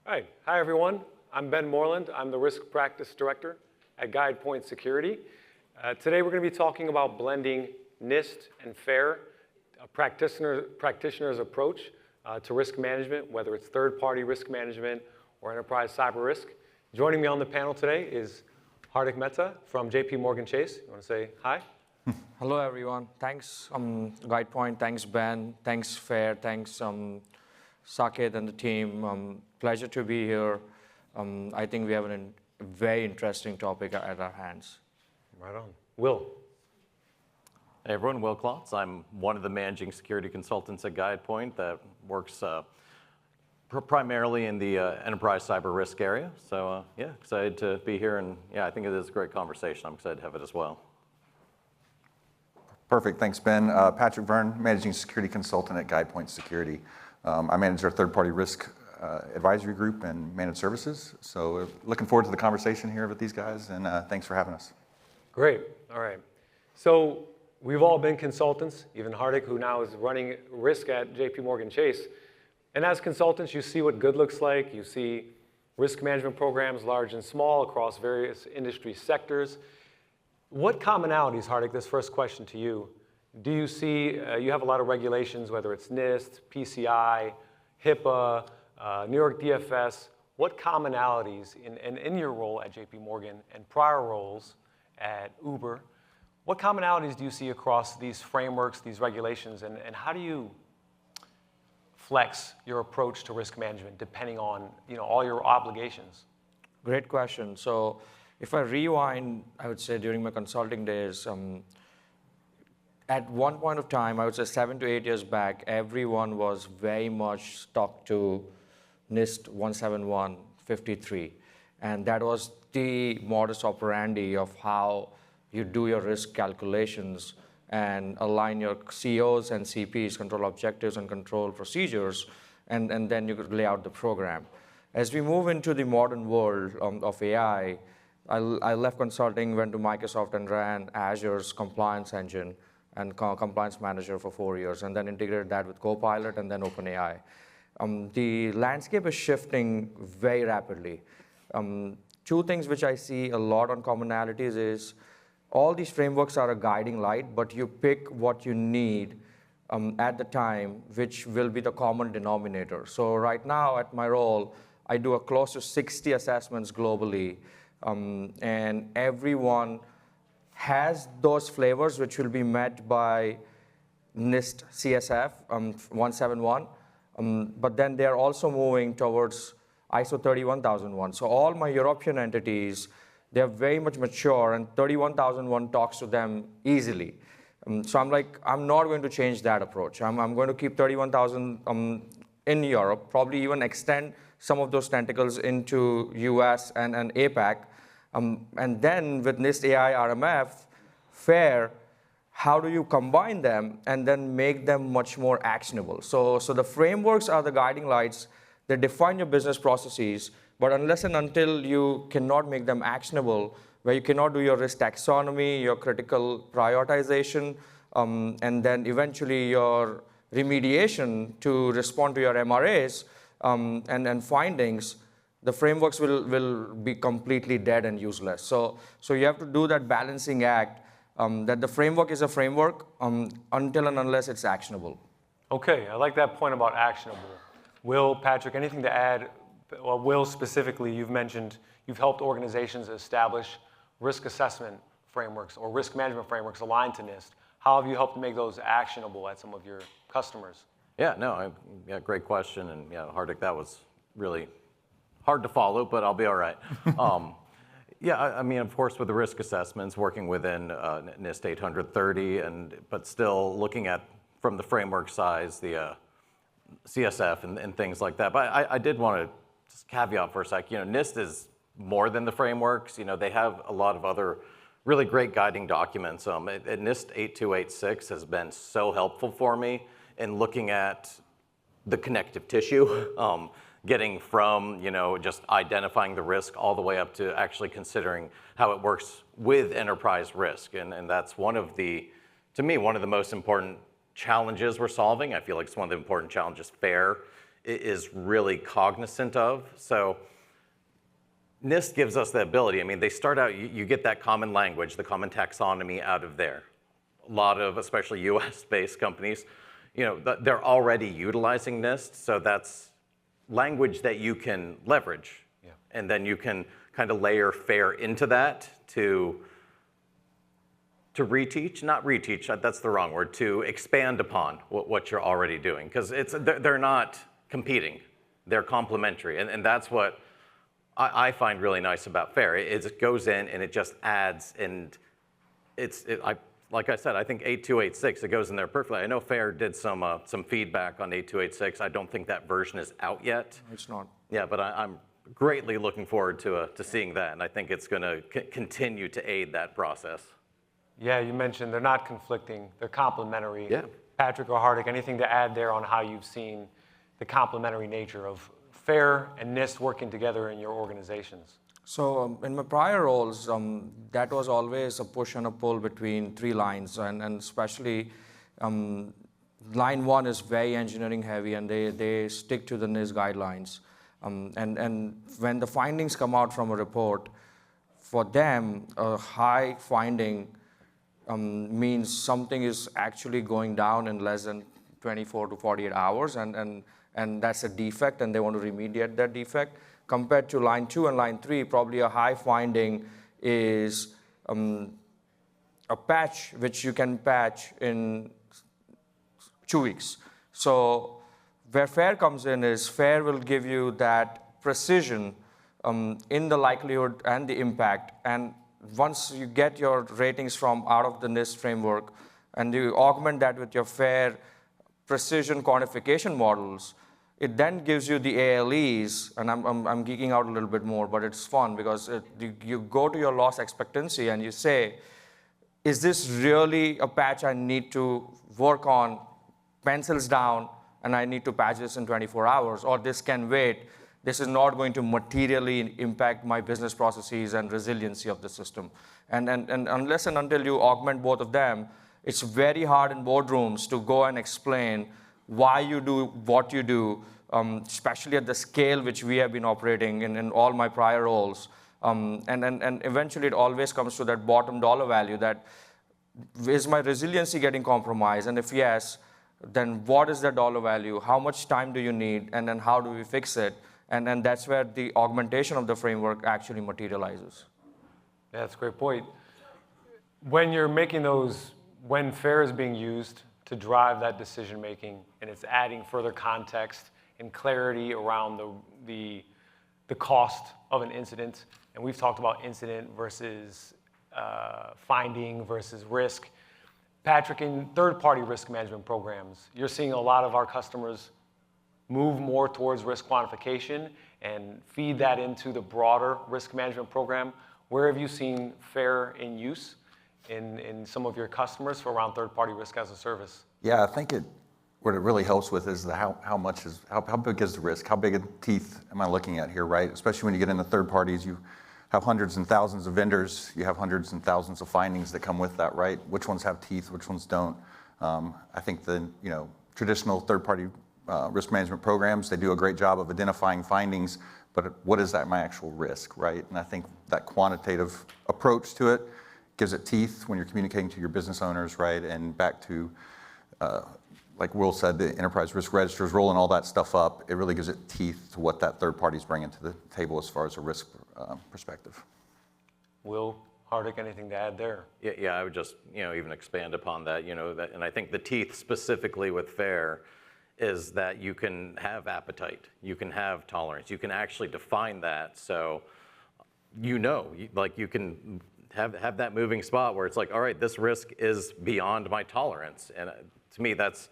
All right. Hi, everyone. I'm Ben Moreland. I'm the Risk Practice Director at GuidePoint Security. Today, we're going to be talking about blending NIST and FAIR, a practitioner's approach to risk management, whether it's third-party risk management or enterprise cyber risk. Joining me on the panel today is Hardik Mehta from JP Chase. You want to say hi? Hello, everyone. Thanks, GuidePoint. Thanks, Ben. Thanks, FAIR. Thanks, Saket and the team. Pleasure to be here. I think we have a very interesting topic at our hands. Right on. Will. Hey, everyone. Will Klotz. I'm one of the managing security consultants at GuidePoint that works primarily in the enterprise cyber risk area. So, yeah, excited to be here. And, yeah, I think it is a great conversation. I'm excited to have it as well. Perfect. Thanks, Ben. Patrick Vern, managing security consultant at GuidePoint Security. I manage our third-party risk advisory group and managed services. So looking forward to the conversation here with these guys, and thanks for having us. Great. All right. So we've all been consultants, even Hardik, who now is running risk at JP Chase. And as consultants, you see what good looks like. You see risk management programs, large and small, across various industry sectors. What commonalities, Hardik, this first question to you, do you see? You have a lot of regulations, whether it's NIST, PCI, HIPAA, New York DFS. What commonalities in your role at JP Morgan and prior roles at Uber, what commonalities do you see across these frameworks, these regulations, and how do you flex your approach to risk management depending on all your obligations? Great question. So if I rewind, I would say during my consulting days, at one point of time, I would say 7 to 8 years back, everyone was very much stuck to NIST 17153. And that was the modus operandi of how you do your risk calculations and align your COs and CPs, control objectives and control procedures, and then you could lay out the program. As we move into the modern world of AI, I left consulting, went to Microsoft and ran Azure's compliance engine and compliance manager for 4 years, and then integrated that with Copilot and then OpenAI. The landscape is shifting very rapidly. Two things which I see a lot on commonalities is all these frameworks are a guiding light, but you pick what you need at the time, which will be the common denominator. So right now at my role, I do close to 60 assessments globally, and everyone has those flavors which will be met by NIST CSF 171, but then they're also moving towards ISO 31001. So all my European entities, they're very much mature, and 31001 talks to them easily. So I'm like, I'm not going to change that approach. I'm going to keep 31000 in Europe, probably even extend some of those tentacles into US and APAC. And then with NIST AI RMF, FAIR, how do you combine them and then make them much more actionable? So the frameworks are the guiding lights. They define your business processes, but unless and until you cannot make them actionable, where you cannot do your risk taxonomy, your critical prioritization, and then eventually your remediation to respond to your MRAs and findings, the frameworks will be completely dead and useless. So you have to do that balancing act that the framework is a framework until and unless it's actionable. Okay, I like that point about actionable. Will, Patrick, anything to add? Well, Will, specifically, you've mentioned you've helped organizations establish risk assessment frameworks or risk management frameworks aligned to NIST. How have you helped make those actionable at some of your customers? Yeah, great question. And yeah, Hardik, that was really hard to follow, but I'll be all right. Yeah, I mean, of course, with the risk assessments, working within NIST 830, but still looking at, from the framework size, the CSF and things like that. But I did want to just caveat for a sec. NIST is more than the frameworks. They have a lot of other really great guiding documents. NIST 8286 has been so helpful for me in looking at the connective tissue, getting from just identifying the risk all the way up to actually considering how it works with enterprise risk. And that's to me, one of the most important challenges we're solving. I feel like it's one of the important challenges FAIR is really cognizant of. So NIST gives us the ability. I mean, they start out, you get that common language, the common taxonomy out of there. A lot of, especially US-based companies, they're already utilizing NIST, so that's language that you can leverage. Yeah. And then you can kind of layer FAIR into that to reteach, not reteach, that's the wrong word, to expand upon what you're already doing. Because they're not competing, they're complementary. And that's what I find really nice about FAIR. It goes in and it just adds, and like I said, I think 8286, it goes in there perfectly. I know FAIR did some feedback on 8286. I don't think that version is out yet. It's not. Yeah, but I'm greatly looking forward to seeing that, and I think it's going to continue to aid that process. Yeah, you mentioned they're not conflicting, they're complementary. Yeah. Patrick or Hardik, anything to add there on how you've seen the complementary nature of FAIR and NIST working together in your organizations? So in my prior roles, that was always a push and a pull between three lines, and especially line one is very engineering heavy, and they stick to the NIST guidelines. And when the findings come out from a report, for them, a high finding means something is actually going down in less than 24 to 48 hours, and that's a defect, and they want to remediate that defect. Compared to line 2 and line 3, probably a high finding is a patch which you can patch in 2 weeks. So where FAIR comes in is FAIR will give you that precision in the likelihood and the impact. And once you get your ratings from out of the NIST framework and you augment that with your FAIR precision quantification models, it then gives you the ALEs, and I'm geeking out a little bit more, but it's fun because you go to your loss expectancy and you say, is this really a patch I need to work on, pencils down, and I need to patch this in 24 hours, or this can wait, this is not going to materially impact my business processes and resiliency of the system. And unless and until you augment both of them, it's very hard in boardrooms to go and explain why you do what you do, especially at the scale which we have been operating in all my prior roles. And eventually it always comes to that bottom dollar value, that is my resiliency getting compromised? And if yes, then what is the dollar value? How much time do you need? And then how do we fix it? And that's where the augmentation of the framework actually materializes. Yeah, that's a great point. When you're making those, when FAIR is being used to drive that decision making, and it's adding further context and clarity around the cost of an incident, and we've talked about incident versus finding versus risk. Patrick, in third-party risk management programs, you're seeing a lot of our customers move more towards risk quantification and feed that into the broader risk management program. Where have you seen FAIR in use in some of your customers for around third-party risk as a service? Yeah, I think what it really helps with is how big is the risk? How big of teeth am I looking at here, right? Especially when you get into third parties, you have hundreds and thousands of vendors, you have hundreds and thousands of findings that come with that, right? Which ones have teeth, which ones don't? I think the traditional third-party risk management programs, they do a great job of identifying findings, but what is that my actual risk, right? And I think that quantitative approach to it gives it teeth when you're communicating to your business owners, right? And back to, like Will said, the enterprise risk registers, rolling all that stuff up, it really gives it teeth to what that third party's bringing to the table as far as a risk perspective. Will, Hardik, anything to add there? Yeah, I would just even expand upon that. And I think the teeth specifically with FAIR is that you can have appetite, you can have tolerance, you can actually define that. So you can have that moving spot where it's like, all right, this risk is beyond my tolerance. And to me, that's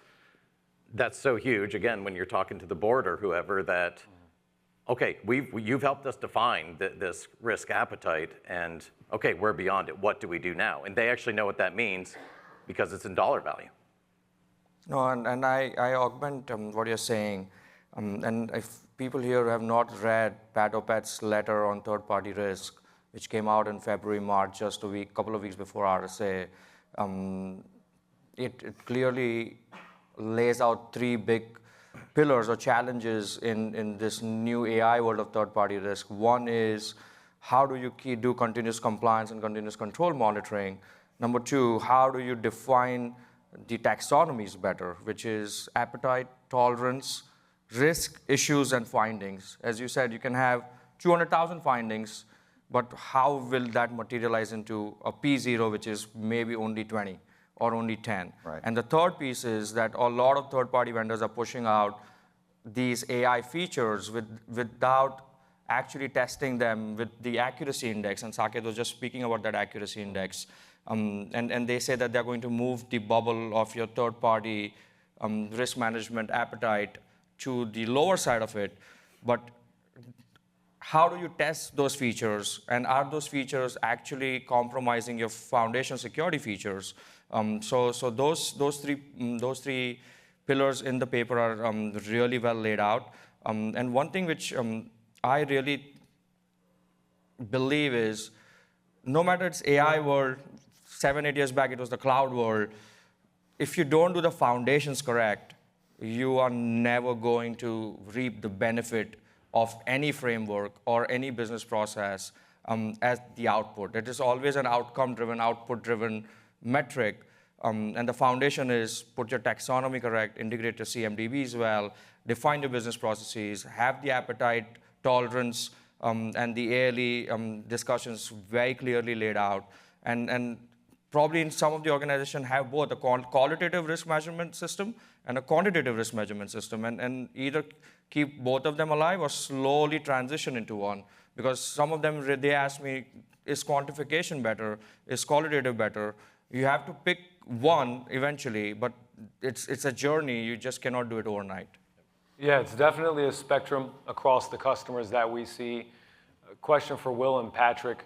so huge. Again, when you're talking to the board or whoever, that okay, you've helped us define this risk appetite, and okay, we're beyond it. What do we do now? And they actually know what that means because it's in dollar value. No, and I augment what you're saying. And if people here have not read Pat Opet's letter on third-party risk, which came out in February, March, just a couple of weeks before RSA, it clearly lays out three big pillars or challenges in this new AI world of third-party risk. One is, how do you do continuous compliance and continuous control monitoring? Number two, how do you define the taxonomies better, which is appetite, tolerance, risk, issues, and findings. As you said, you can have 200,000 findings, but how will that materialize into a P0, which is maybe only 20 or only 10? Right. And the third piece is that a lot of third-party vendors are pushing out these AI features without actually testing them with the accuracy index. And Saket was just speaking about that accuracy index. And they say that they're going to move the bubble of your third-party risk management appetite to the lower side of it. But how do you test those features? And are those features actually compromising your foundation security features? So those three pillars in the paper are really well laid out. And one thing which I really believe is, no matter it's AI world, 7-8 years back it was the cloud world, if you don't do the foundations correct, you are never going to reap the benefit of any framework or any business process as the output. It is always an outcome-driven, output-driven metric. And the foundation is put your taxonomy correct, integrate your CMDBs well, define your business processes, have the appetite, tolerance, and the ALE discussions very clearly laid out. And probably in some of the organizations have both a qualitative risk measurement system and a quantitative risk measurement system, and either keep both of them alive or slowly transition into one. Because some of them, they ask me, is quantification better? Is qualitative better? You have to pick one eventually, but it's a journey. You just cannot do it overnight. Yeah, it's definitely a spectrum across the customers that we see. A question for Will and Patrick.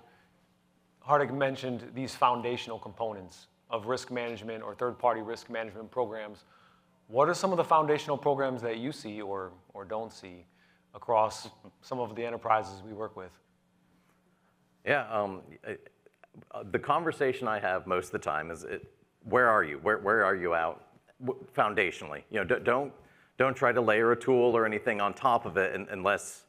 Hardik mentioned these foundational components of risk management or third-party risk management programs. What are some of the foundational programs that you see or don't see across some of the enterprises we work with? Yeah, the conversation I have most of the time is, where are you? Where are you out foundationally? You know, don't try to layer a tool or anything on top of it unless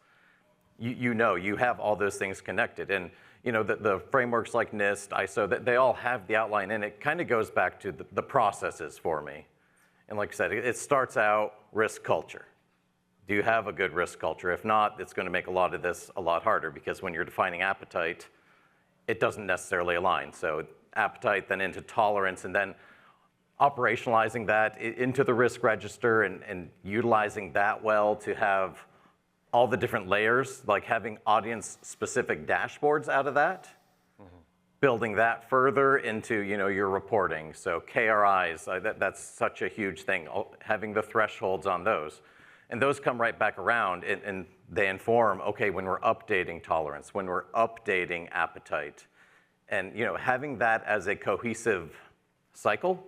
you know you have all those things connected. And you know, the frameworks like NIST, ISO, they all have the outline, and it kind of goes back to the processes for me. And like I said, it starts out risk culture. Do you have a good risk culture? If not, it's going to make a lot of this a lot harder, because when you're defining appetite, it doesn't necessarily align. So appetite, then into tolerance, and then operationalizing that into the risk register and utilizing that well to have all the different layers, like having audience-specific dashboards out of that, building that further into, you know, your reporting. So KRIs, that's such a huge thing, having the thresholds on those. And those come right back around, and they inform, okay, when we're updating tolerance, when we're updating appetite, and you know, having that as a cohesive cycle,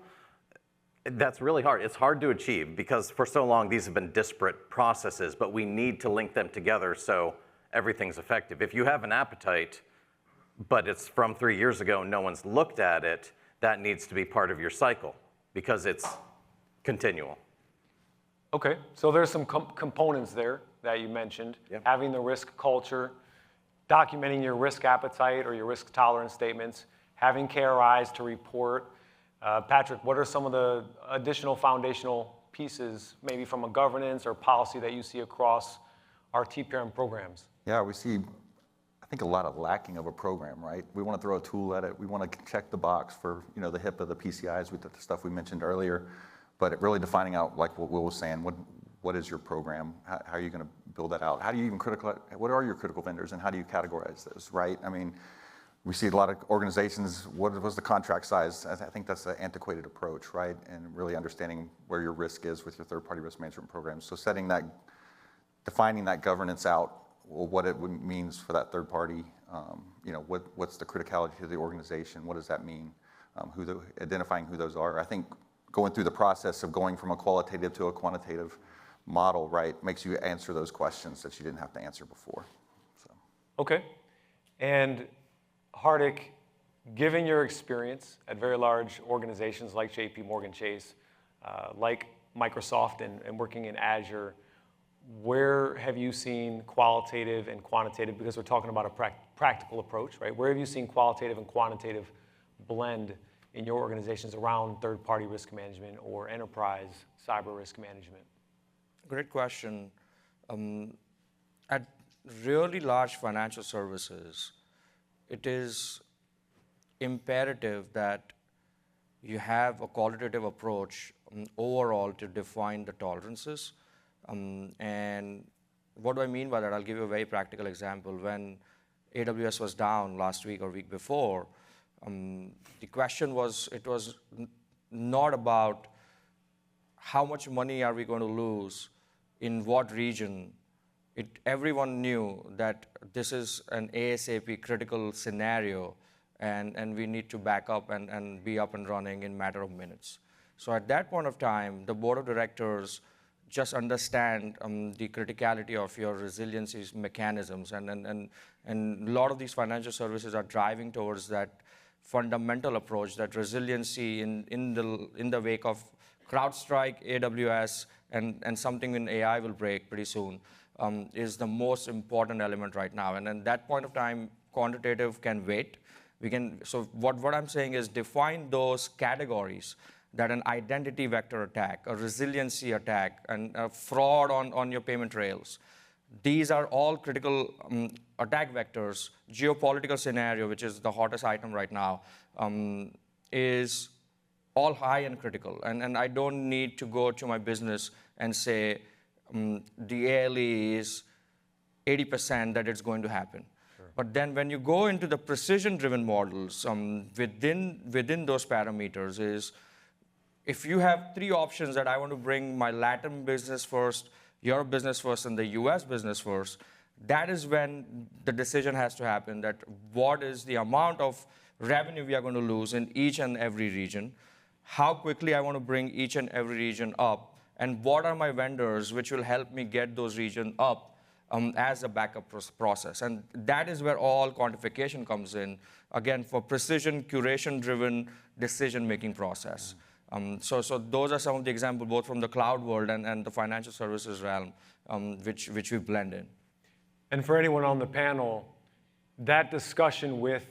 that's really hard. It's hard to achieve because for so long these have been disparate processes, but we need to link them together so everything's effective. If you have an appetite, but it's from 3 years ago and no one's looked at it, that needs to be part of your cycle because it's continual. Okay, so there's some components there that you mentioned. Yep. Having the risk culture, documenting your risk appetite or your risk tolerance statements, having KRIs to report. Patrick, what are some of the additional foundational pieces, maybe from a governance or policy, that you see across our TPRM programs? Yeah, we see, I think, a lot of lacking of a program, right? We want to throw a tool at it. We want to check the box for, you know, the HIPAA, the PCIs, with the stuff we mentioned earlier. But it really defining out, like what Will was saying, what is your program? How are you going to build that out? How do you even what are your critical vendors, and how do you categorize those, right? I mean, we see a lot of organizations, what was the contract size? I think that's an antiquated approach, right? And really understanding where your risk is with your third-party risk management programs. So defining that governance out, well, what it means for that third party, you know, what's the criticality to the organization? What does that mean? Identifying who those are. I think going through the process of going from a qualitative to a quantitative model, right, makes you answer those questions that you didn't have to answer before. So. Okay, and Hardik, given your experience at very large organizations like JP Morgan Chase, like Microsoft and working in Azure, where have you seen qualitative and quantitative, because we're talking about a practical approach, right? Where have you seen qualitative and quantitative blend in your organizations around third-party risk management or enterprise cyber risk management? Great question. At really large financial services, it is imperative that you have a qualitative approach overall to define the tolerances. And what do I mean by that? I'll give you a very practical example. When AWS was down last week or week before, the question was, it was not about how much money are we going to lose, in what region. Everyone knew that this is an ASAP critical scenario, and we need to back up and be up and running in a matter of minutes. So at that point of time, the board of directors just understand the criticality of your resiliency mechanisms, and a lot of these financial services are driving towards that fundamental approach, that resiliency in the wake of CrowdStrike, AWS, and something in AI will break pretty soon, is the most important element right now. And at that point of time, quantitative can wait. So what I'm saying is define those categories, that an identity vector attack, a resiliency attack, and a fraud on your payment rails. These are all critical attack vectors. Geopolitical scenario, which is the hottest item right now, is all high and critical. And I don't need to go to my business and say the ALE is 80% that it's going to happen. Sure. But then when you go into the precision-driven models, within those parameters is, if you have three options that I want to bring my Latin business first, your business first, and the US business first, that is when the decision has to happen, that what is the amount of revenue we are going to lose in each and every region, how quickly I want to bring each and every region up, and what are my vendors which will help me get those regions up as a backup process. And that is where all quantification comes in, again, for precision, curation-driven decision-making process. So those are some of the examples, both from the cloud world and the financial services realm, which we blend in. And for anyone on the panel, that discussion with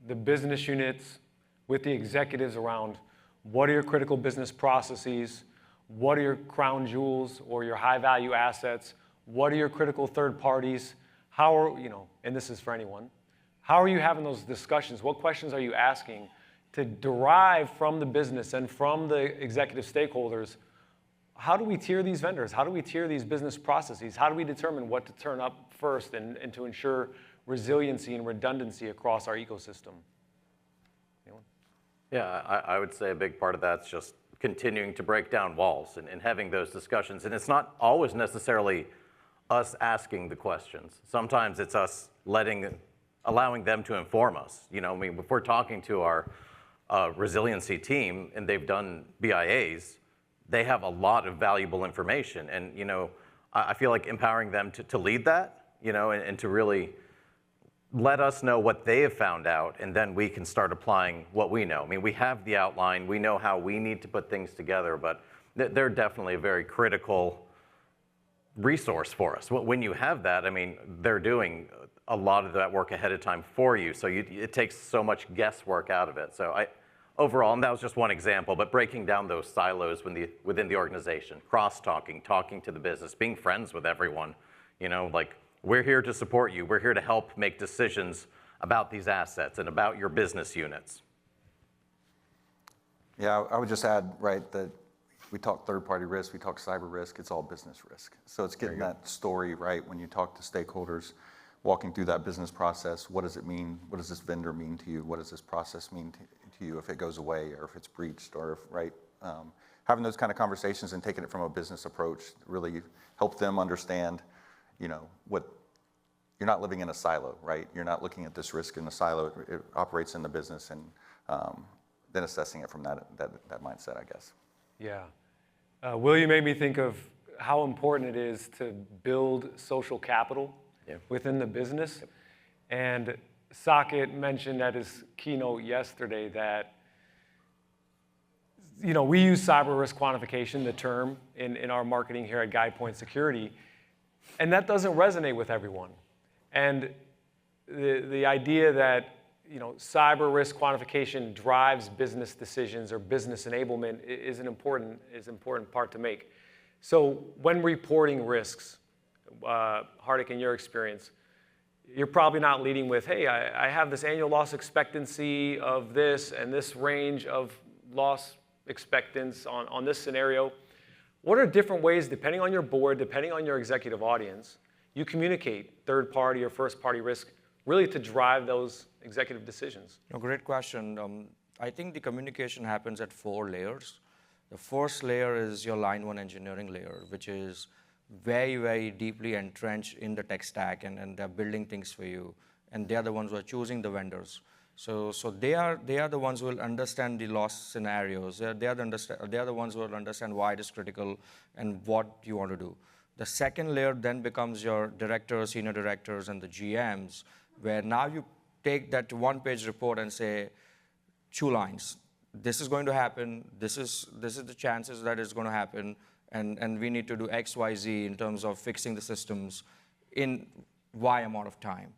the business units, with the executives around what are your critical business processes, what are your crown jewels or your high-value assets, what are your critical third parties, how are, and this is for anyone, how are you having those discussions? What questions are you asking to derive from the business and from the executive stakeholders? How do we tier these vendors? How do we tier these business processes? How do we determine what to turn up first and to ensure resiliency and redundancy across our ecosystem? Anyone? Yeah, I would say a big part of that's just continuing to break down walls and having those discussions. And it's not always necessarily us asking the questions. Sometimes it's us allowing them to inform us. If we're talking to our resiliency team and they've done BIAs, they have a lot of valuable information. And I feel like empowering them to lead that, and to really let us know what they have found out, and then we can start applying what we know. We have the outline, we know how we need to put things together, but they're definitely a very critical resource for us. When you have that, they're doing a lot of that work ahead of time for you, so it takes so much guesswork out of it. So overall, and that was just one example, but breaking down those silos within the organization, cross-talking, talking to the business, being friends with everyone, like, we're here to support you. We're here to help make decisions about these assets and about your business units. Yeah, I would just add, right, that we talk third-party risk, we talk cyber risk, it's all business risk. So it's getting that story right when you talk to stakeholders, walking through that business process. What does it mean? What does this vendor mean to you? What does this process mean to you if it goes away or if it's breached or if, right? Having those kind of conversations and taking it from a business approach really help them understand, what you're not living in a silo, right? You're not looking at this risk in a silo. It operates in the business, and then assessing it from that mindset, I guess. Yeah. Will, you made me think of how important it is to build social capital within the business. Yep. And Saket mentioned at his keynote yesterday that we use cyber risk quantification, the term, in our marketing here at GuidePoint Security, and that doesn't resonate with everyone. And the idea that cyber risk quantification drives business decisions or business enablement is an important part to make. So when reporting risks, Hardik, in your experience, you're probably not leading with, hey, I have this annual loss expectancy of this and this range of loss expectance on this scenario. What are different ways, depending on your board, depending on your executive audience, you communicate third-party or first-party risk really to drive those executive decisions? Great question. I think the communication happens at 4 layers. The first layer is your line 1 engineering layer, which is very, very deeply entrenched in the tech stack, and they're building things for you. And they are the ones who are choosing the vendors. So they are the ones who will understand the loss scenarios. They are the ones who will understand why it is critical and what you want to do. The second layer then becomes your directors, senior directors, and the GMs, where now you take that one-page report and say, 2 lines. This is going to happen. This is the chances that it's going to happen. And we need to do X, Y, Z in terms of fixing the systems in Y amount of time.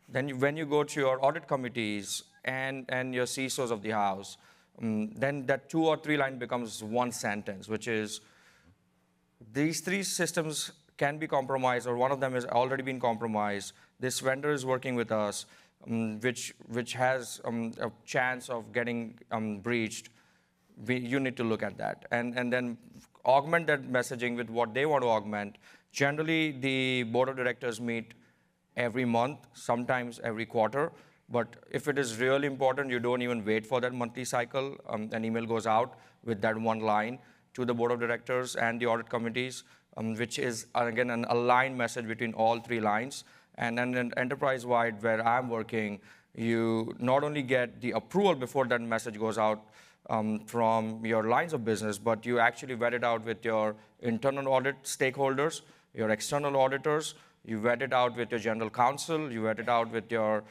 Then when you go to your audit committees and your CISOs of the house, then that 2 or 3 line becomes 1 sentence, which is, these 3 systems can be compromised, or one of them has already been compromised. This vendor is working with us, which has a chance of getting breached. You need to look at that. And then augment that messaging with what they want to augment. Generally, the board of directors meet every month, sometimes every quarter. But if it is really important, you don't even wait for that monthly cycle. An email goes out with that 1 line to the board of directors and the audit committees, which is, again, an aligned message between all 3 lines. And then enterprise-wide, where I'm working, you not only get the approval before that message goes out from your lines of business, but you actually vet it out with your internal audit stakeholders, your external auditors. You vet it out with your general counsel. You vet it out with your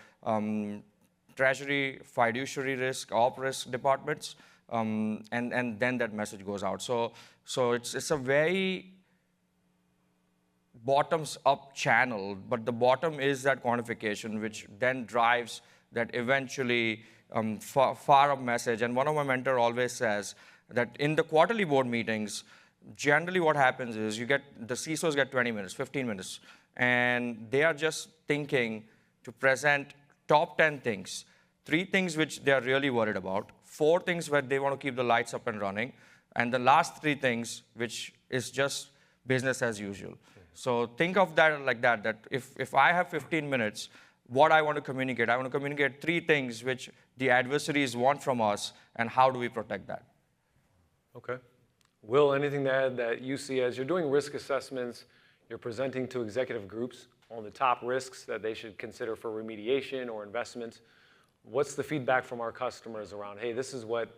treasury, fiduciary risk, op risk departments, and then that message goes out. So it's a very bottoms-up channel, but the bottom is that quantification, which then drives that eventually far-up message. And one of my mentors always says that in the quarterly board meetings, generally what happens is the CISOs get 20 minutes, 15 minutes, and they are just thinking to present top 10 things, 3 things which they are really worried about, 4 things where they want to keep the lights up and running, and the last 3 things which is just business as usual. So think of that like that if I have 15 minutes, what I want to communicate 3 things which the adversaries want from us, and how do we protect that? Okay. Will, anything to add that you see as you're doing risk assessments, you're presenting to executive groups on the top risks that they should consider for remediation or investment? What's the feedback from our customers around, hey, this is what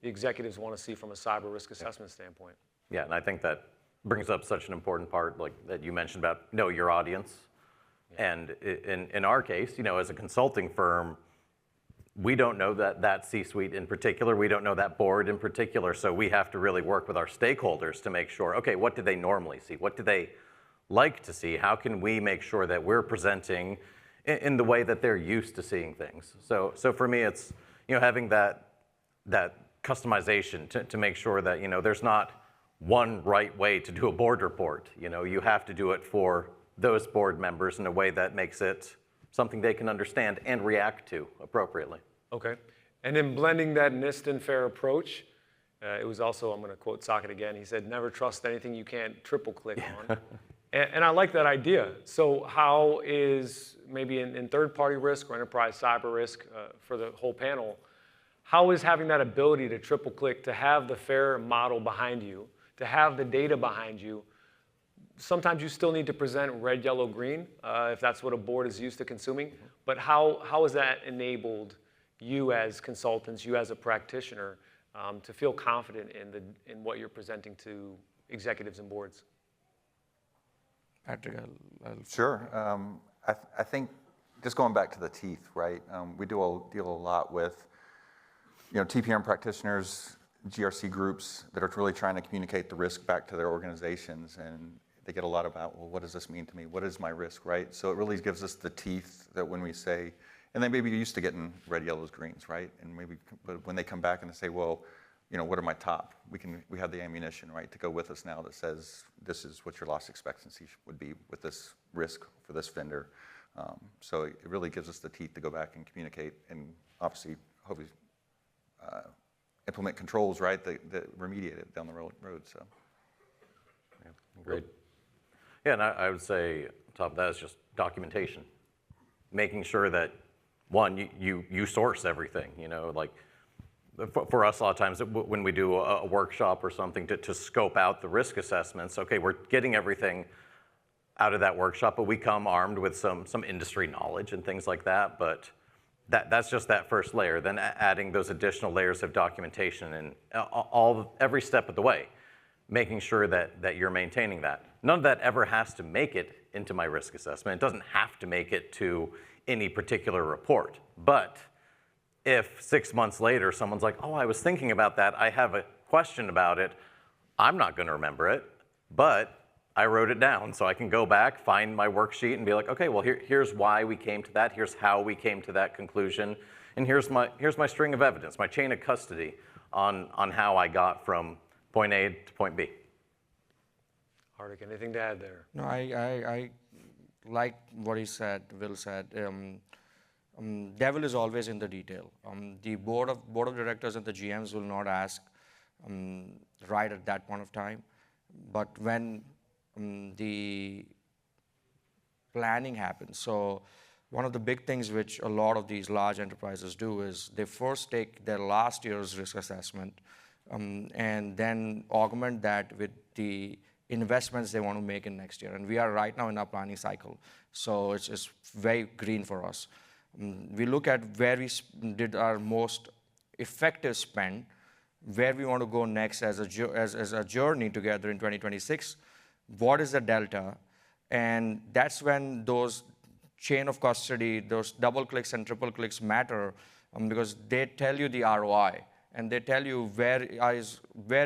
the executives want to see from a cyber risk assessment standpoint? Yeah, and I think that brings up such an important part, like that you mentioned about know your audience. Yeah. And in our case, as a consulting firm, we don't know that C-suite in particular. We don't know that board in particular. So we have to really work with our stakeholders to make sure, okay, what do they normally see? What do they like to see? How can we make sure that we're presenting in the way that they're used to seeing things? So for me, it's having that customization to make sure that there's not one right way to do a board report. You have to do it for those board members in a way that makes it something they can understand and react to appropriately. Okay. And in blending that NIST and FAIR approach, it was also, I'm going to quote Socket again, he said, never trust anything you can't triple click on. And I like that idea. So how is, maybe in third-party risk or enterprise cyber risk for the whole panel, how is having that ability to triple click, to have the FAIR model behind you, to have the data behind you? Sometimes you still need to present red, yellow, green, if that's what a board is used to consuming. But how has that enabled you as consultants, you as a practitioner, to feel confident in what you're presenting to executives and boards? Patrick, Sure. I think just going back to the teeth, right? We deal a lot with TPM practitioners. GRC groups that are really trying to communicate the risk back to their organizations, and they get a lot about, well, what does this mean to me? What is my risk, right? So it really gives us the teeth that when we say, and they may be used to getting red, yellows, greens, right? And maybe, but when they come back and they say, well, you know, what are my top? We have the ammunition, right, to go with us now that says this is what your loss expectancy would be with this risk for this vendor. So it really gives us the teeth to go back and communicate, and obviously, hopefully, implement controls, right, that remediate it down the road. So, yeah, great. Yeah, and I would say on top of that is just documentation, making sure that one, you source everything. You know, like for us, a lot of times when we do a workshop or something to scope out the risk assessments, okay, we're getting everything out of that workshop, but we come armed with some industry knowledge and things like that. But that's just that first layer. Then adding those additional layers of documentation and every step of the way, making sure that you're maintaining that. None of that ever has to make it into my risk assessment. It doesn't have to make it to any particular report. But if 6 months later someone's like, oh, I was thinking about that, I have a question about it, I'm not going to remember it, but I wrote it down, so I can go back, find my worksheet, and be like, okay, well, here's why we came to that, here's how we came to that conclusion, and here's my string of evidence, my chain of custody on how I got from point A to point B. Hardik, anything to add there? No, I like what he said, Will said. Devil is always in the detail. The board of directors and the GMs will not ask right at that point of time, but when the planning happens. So one of the big things which a lot of these large enterprises do is they first take their last year's risk assessment and then augment that with the investments they want to make in next year. And we are right now in our planning cycle. So it's very green for us. We look at where we did our most effective spend, where we want to go next as a journey together in 2026. What is the delta? And that's when those chain of custody, those double clicks and triple clicks matter because they tell you the ROI and they tell you where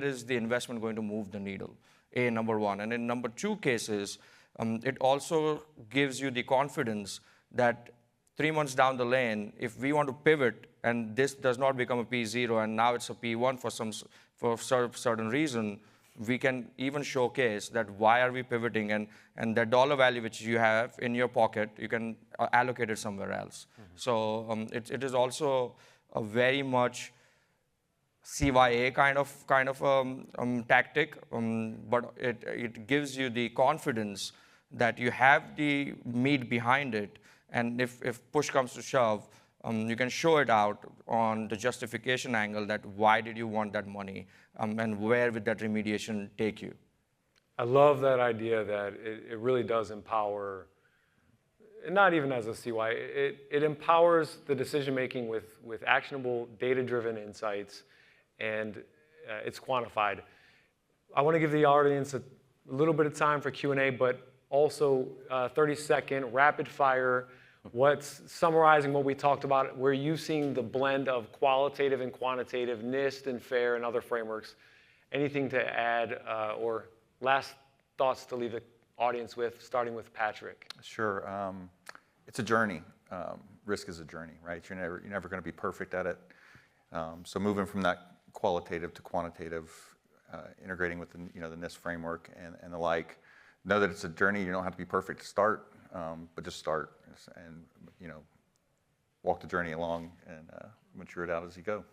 is the investment going to move the needle, number one. And in number two cases, it also gives you the confidence that 3 months down the lane, if we want to pivot and this does not become a P0 and now it's a P1 for certain reason, we can even showcase that why are we pivoting, and that dollar value which you have in your pocket, you can allocate it somewhere else. Mm-hmm. So it is also a very much CYA kind of tactic, but it gives you the confidence that you have the meat behind it, and if push comes to shove, you can show it out on the justification angle that why did you want that money and where would that remediation take you. I love that idea that it really does empower, and not even as a CY, it empowers the decision-making with actionable, data-driven insights, and it's quantified. I want to give the audience a little bit of time for Q&A, but also 30-second rapid fire. What's summarizing what we talked about, where you've seen the blend of qualitative and quantitative, NIST and FAIR and other frameworks. Anything to add or last thoughts to leave the audience with, starting with Patrick? Sure. It's a journey. Risk is a journey, right? You're never going to be perfect at it. So moving from that qualitative to quantitative, integrating with the NIST framework and the like. Know that it's a journey. You don't have to be perfect to start. But just start and walk the journey along and mature it out as you go.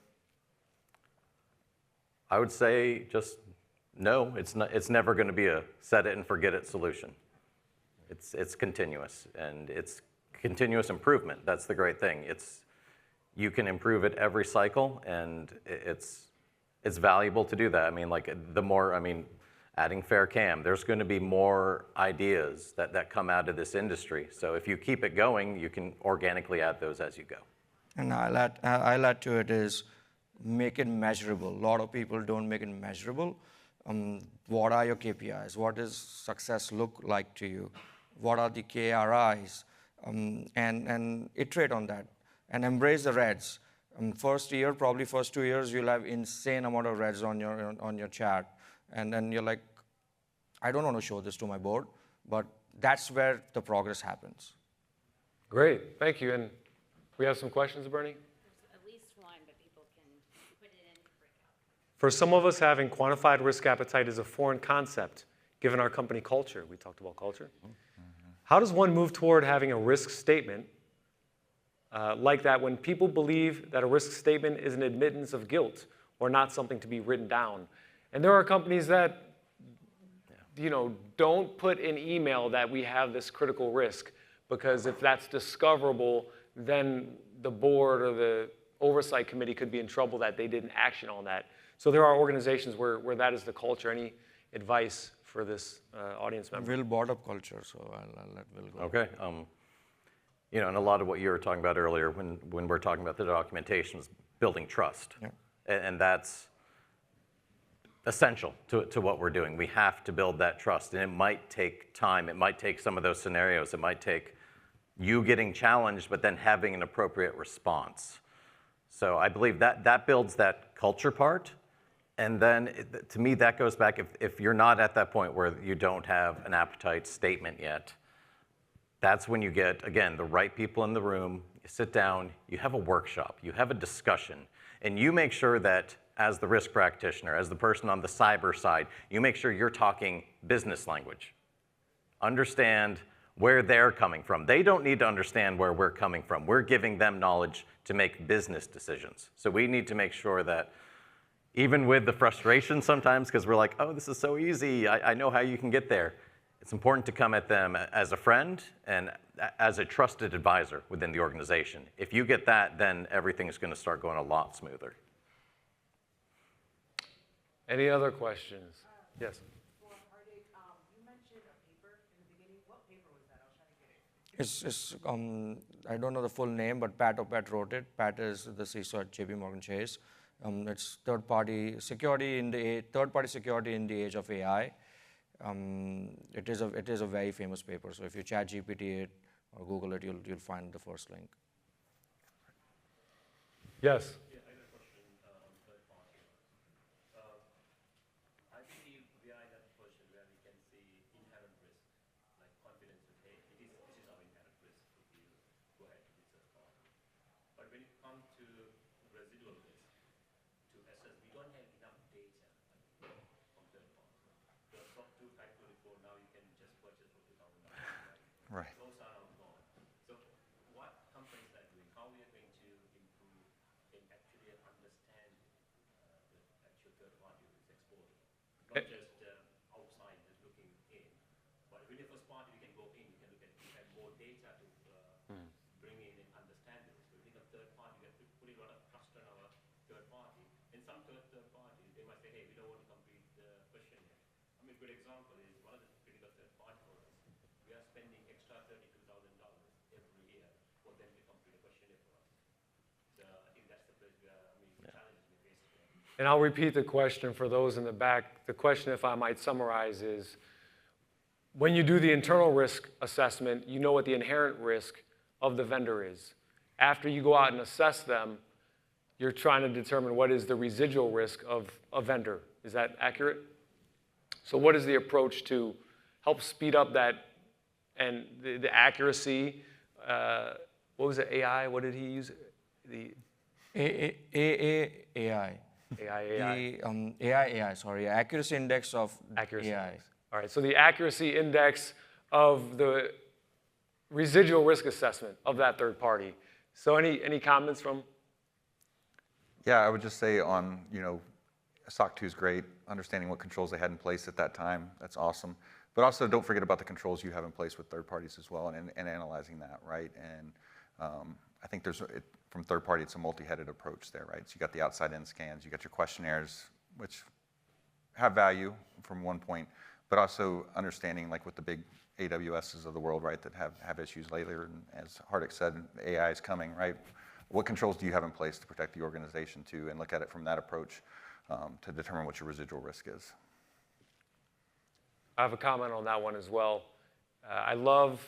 I would say just no. It's never going to be a set it and forget it solution. It's continuous, and it's continuous improvement. That's the great thing. You can improve it every cycle, and it's valuable to do that. I mean, like adding fair cam, there's going to be more ideas that come out of this industry. So if you keep it going, you can organically add those as you go. And I'll add to it is make it measurable. A lot of people don't make it measurable. What are your KPIs? What does success look like to you? What are the KRIs? And iterate on that and embrace the reds. First year, probably first 2 years, you'll have insane amount of reds on your chat. And then you're like, I don't want to show this to my board, but that's where the progress happens. Great, thank you. And we have some questions, Bernie? There's at least one, but people can put it in breakout. For some of us, having quantified risk appetite is a foreign concept, given our company culture. We talked about culture. How does one move toward having a risk statement like that when people believe that a risk statement is an admittance of guilt or not something to be written down? And there are companies that don't put in email that we have this critical risk, because if that's discoverable, then the board or the oversight committee could be in trouble that they didn't action on that. So there are organizations where that is the culture. Any advice for this audience member? Will brought up culture, so I'll let Will go. Okay. And a lot of what you were talking about earlier when we're talking about the documentation is building trust. Yeah. And that's essential to what we're doing. We have to build that trust, and it might take time. It might take some of those scenarios. It might take you getting challenged, but then having an appropriate response. So I believe that builds that culture part. And then, to me, that goes back, if you're not at that point where you don't have an appetite statement yet, that's when you get, again, the right people in the room, you sit down, you have a workshop, you have a discussion, and you make sure that as the risk practitioner, as the person on the cyber side, you make sure you're talking business language. Understand where they're coming from. They don't need to understand where we're coming from. We're giving them knowledge to make business decisions. So we need to make sure that even with the frustration sometimes, because we're like, oh, this is so easy, I know how you can get there. It's important to come at them as a friend and as a trusted advisor within the organization. If you get that, then everything's going to start going a lot smoother. Any other questions? Yes. For Hardik, you mentioned a paper in the beginning. What paper was that? I was trying to get it. I don't know the full name, but Pat wrote it. Pat is the CISO at JP Morgan Chase. It's third-party security in the age of AI. It is a very famous paper. So if you chat GPT it or Google it, you'll find the first link. Yes. Yeah, I have a question on third party. I believe we are in a position where we can see inherent risk, like confidence in, hey, this is our inherent risk if you go ahead with third party. But when it comes to residual risk, to assess, we don't have enough data from third party. The SOC 2 Type 24, now you can just purchase for $2,000, right? Right. Those are all gone. So what companies are doing, how we are going to improve in actually understanding the actual third party who is exporting? Not just outside, just looking in. But with the first party, we can go in, we can look at, we have more data to bring in and understand this. But with the third party, we have to put a lot of trust on our third party. And some third parties, they might say, hey, we don't want to complete the questionnaire. I mean, a good example is one of the critical third party for us. We are spending extra $32,000 every year for them to complete a questionnaire for us. So I think that's the place where, the challenge we face today. And I'll repeat the question for those in the back. The question, if I might summarize, is when you do the internal risk assessment, you know what the inherent risk of the vendor is. After you go out and assess them, you're trying to determine what is the residual risk of a vendor. Is that accurate? So what is the approach to help speed up that and the accuracy? What was it, AI? What did he use? The AI. AI. Sorry, accuracy index of Accuracy AI. index. All right, so the accuracy index of the residual risk assessment of that third party. So any comments from? Yeah, I would just say on, SOC 2 is great, understanding what controls they had in place at that time, that's awesome. But also don't forget about the controls you have in place with third parties as well and analyzing that, right? And I think from third party, it's a multi-headed approach there, right? So you got the outside-in scans, you got your questionnaires, which have value from one point, but also understanding like with the big AWSs of the world, right, that have issues later. And as Hardik said, AI is coming, right? What controls do you have in place to protect the organization too, and look at it from that approach to determine what your residual risk is. I have a comment on that one as well. I love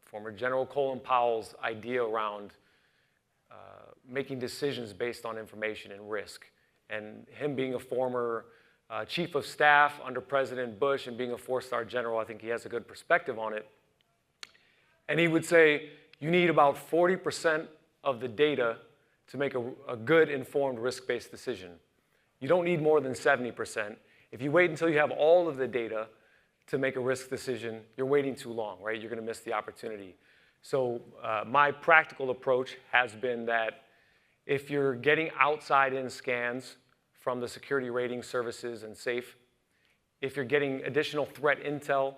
former General Colin Powell's idea around making decisions based on information and risk. And him being a former chief of staff under President Bush and being a 4-star general, I think he has a good perspective on it. And he would say, you need about 40% of the data to make a good informed risk-based decision. You don't need more than 70%. If you wait until you have all of the data to make a risk decision, you're waiting too long, right? You're gonna miss the opportunity. So my practical approach has been that if you're getting outside-in scans from the security rating services and SAFE, if you're getting additional threat intel,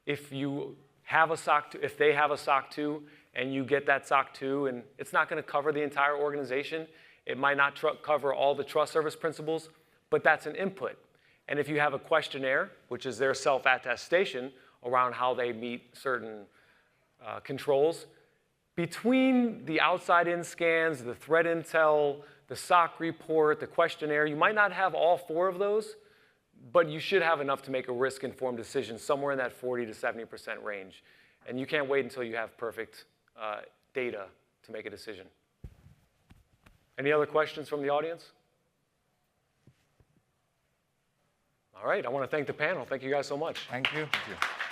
if you have a SOC 2, if they have a SOC 2 and you get that SOC 2, and it's not going to cover the entire organization, it might not cover all the trust service principles, but that's an input. And if you have a questionnaire, which is their self-attestation around how they meet certain controls, between the outside-in scans, the threat intel, the SOC report, the questionnaire, you might not have all 4 of those, but you should have enough to make a risk-informed decision somewhere in that 40 to 70% range. And you can't wait until you have perfect data to make a decision. Any other questions from the audience? All right, I want to thank the panel. Thank you guys so much. Thank you. Thank you.